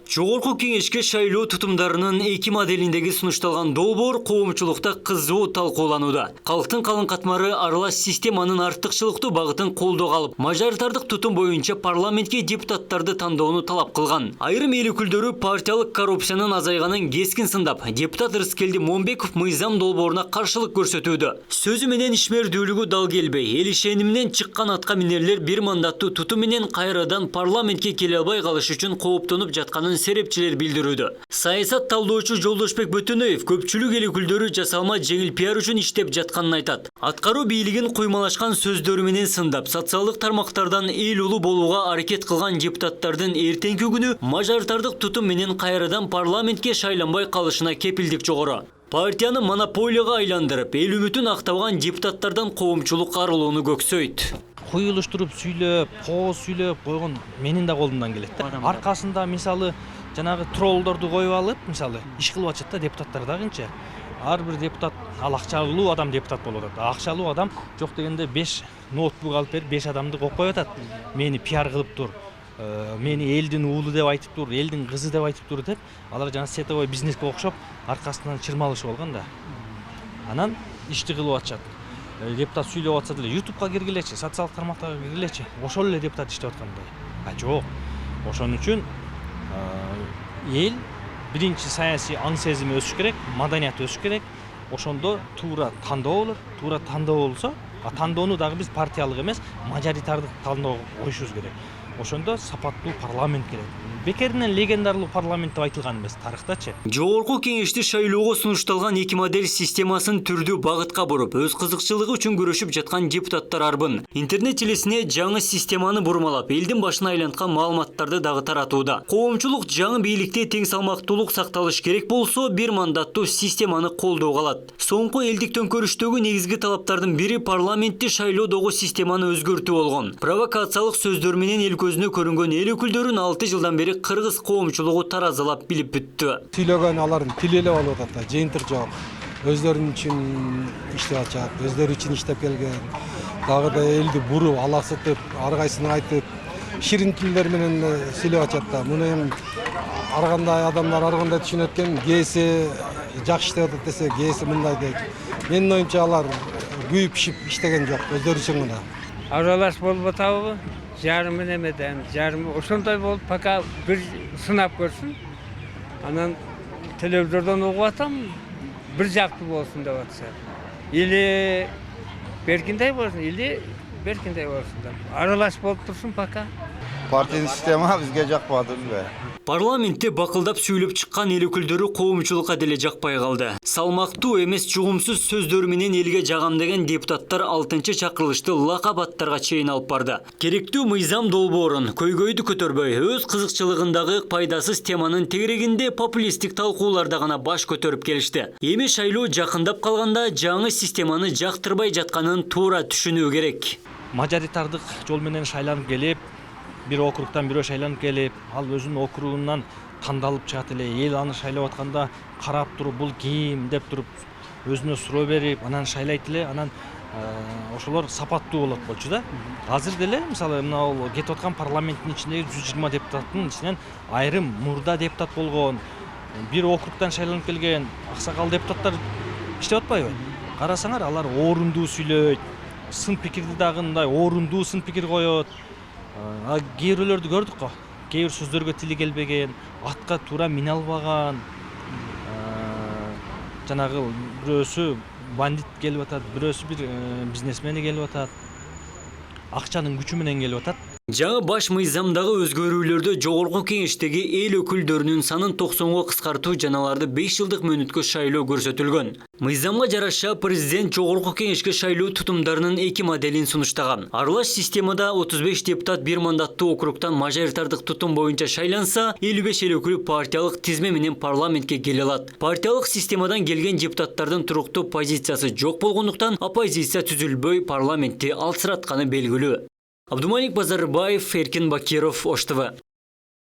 Жогорку кеңешке шайлоо тутумдарынын эки моделиндеги сунушталган долбоор коомчулукта кызуу талкууланууда. Калктын калың катмары аралаш системанын артыкчылыктуу багытын колдоого алып, мажоритардык тутум боюнча парламентке депутаттарды тандоону талап кылган. Айрым эл өкүлдөрү партиялык коррупциянын азайганын кескин сындап, депутат Рыскелди Момбеков мыйзам долбооруна каршылык көрсөтүүдө. Сөзү менен ишмердүүлүгү дал келбей, эл ишениминен чыккан атка минерлер бир мандаттуу тутум менен кайрадан парламентке келе албай калыш үчүн кооптонуп жатканын серепчилер билдирүүдө. Саясат талдоочу Жолдошбек Бөтөнөев көпчүлүк эл өкүлдөрү жасалма жеңил пиар үчүн иштеп жатканын айтат. Аткаруу бийлигин куймалашкан сөздөрү менен сындап, социалдык тармактардан эл улуу болууга аракет кылган депутаттардын эртеңки күнү мажоритардык тутум менен кайрадан парламентке шайланбай калышына кепилдик жогору. Партияны монополияга айландырып, эл үмүтүн актабаган депутаттардан коомчулук арылууну көксөйт. Куюлуштуруп сүйлөп, кооз сүйлөп койгон менин да колумдан келет да. Аркасында мисалы жанагы троллдорду коюп алып, мисалы иш кылып атышат да депутаттар дагынча. Ар бир депутат ал акчалуу адам депутат болуп атат. Акчалуу адам жок дегенде 5 ноутбук алып берип 5 адамды коюп коюп атат. Мени пиар кылып тур. Мени элдин уулу деп айтып тур, элдин кызы деп айтып тур деп, алар жана сетовой бизнеске окшоп аркасынан чырмалышып алган да. Анан ишти кылып атышат. Депутат сүйлөп атса деле YouTube'га киргилечи, социалдык тармактарга киргилечи. Ошол эле депутат иштеп аткандай. Жок. Ошон үчүн эл биринчи саясий аң сезими өсүш керек, маданият өсүш керек. Ошондо туура тандоо болот. Туура тандоо болсо, тандоону дагы биз партиялык эмес, мажоритардык тандоо коюшубуз керек. Ошондо сапаттуу парламент керек. Бекеринен легендарлуу парламент деп айтылган эмес тарыхтачы. Жогорку кеңешти шайлоого сунушталган эки модель системасын түрдүү багытка буруп, өз кызыкчылыгы үчүн күрөшүп жаткан депутаттар арбын. Интернет желесине жаңы системаны бурмалап, элдин башына айланткан маалыматтарды дагы таратууда. Коомчулук жаңы бийликте тең салмактуулук сакталыш керек болсо, бир мандаттуу системаны колдоого алат. Соңку элдик төңкөрүштөгү негизги талаптардын бири парламентти шайлоодогу системаны өзгөртүү болгон. Провокациялык сөздөр менен эл көзүнө көрүнгөн эл өкүлдөрүн 6 жылдан бери кыргыз коомчулугу таразалап билип бүттү. Сүйлөгөн алардын тили эле болуп атат да, жыйынтык жок. Өздөрүнүн үчүн иштеп атышат, өздөрү үчүн иштеп келген. Дагы да элди буруп, алаксытып, ар кайсыны айтып, ширин тилдер менен сүйлөп атышат да. Муну эми ар кандай адамдар ар кандай түшүнөт экен, кээси жакшы иштеп атат десе, кээси мындай дейт. Менин оюмча алар күйүп пишип иштеген жок, өздөрү үчүн гана. Аралаш болуп атабы? Жарымы немеден, жарымы ошондой болуп, пока бир сынап көрсүн. Анан телевизордон угуп атам, бир жактуу болсун деп атса. Или беркиндей болсун, или беркиндей болсун деп. Аралаш болуп турсун пока. Партиянын система бизге жакпады бе. Парламентте бакылдап сүйлөп чыккан эл өкүлдөрү коомчулукка деле жакпай калды. Салмактуу эмес жугумсуз сөздөрү менен элге жагам деген депутаттар 6-чакырылышты лакап аттарга чейин алып барды. Керектүү мыйзам долбоорун көйгөйдү көтөрбөй, өз кызыкчылыгындагы пайдасыз теманын тегерегинде популисттик талкууларда гана баш көтөрүп келишти. Эми шайлоо жакындап калганда жаңы системаны жактырбай жатканын туура түшүнүү керек. Мажоритардык жол менен шайланып келип, бир округтан бирөө шайланып келип, ал өзүнүн округунан тандалып чыгат эле. Эл аны шайлап атканда карап туруп, бул ким деп туруп, өзүнө суроо берип, анан шайлайт эле, анан ошолор сапаттуу болот болчу да. Азыр деле мисалы мына кетип аткан парламенттин ичиндеги 120 депутаттын ичинен айрым мурда депутат болгон, бир округтан шайланып келген аксакал депутаттар иштеп атпайбы? Карасаңар, алар орунду сүйлөйт, сын пикирди дагы мындай орунду сын пикир коет. Кээ бирөөлөрдү көрдүк го. Кээ бир сөздөргө тили келбеген, атка туура мине албаган. Жанагы бирөөсү бандит келип атат, бирөөсү бир бизнесмени келип атат. Акчанын күчү менен келип атат. Жаңы баш мыйзамдагы өзгөрүүлөрдө жогорку кеңештеги эл өкүлдөрүнүн санын 90го кыскартуу жаналарды 5 жылдык мөөнөткө шайлоо көрсөтүлгөн. Мыйзамга жараша президент жогорку кеңешке шайлоо тутумдарынын эки моделин сунуштаган. Аралаш системада 35 депутат бир мандаттуу округтан мажоритардык тутум боюнча шайланса, 55 эл өкүлү партиялык тизме менен парламентке келе алат. Партиялык системадан келген депутаттардын туруктуу позициясы жок болгондуктан оппозиция түзүлбөй парламентти алсыратканы белгилүү. Абдумалик Базарбаев, Эркин Бакиров, Ош ТВ.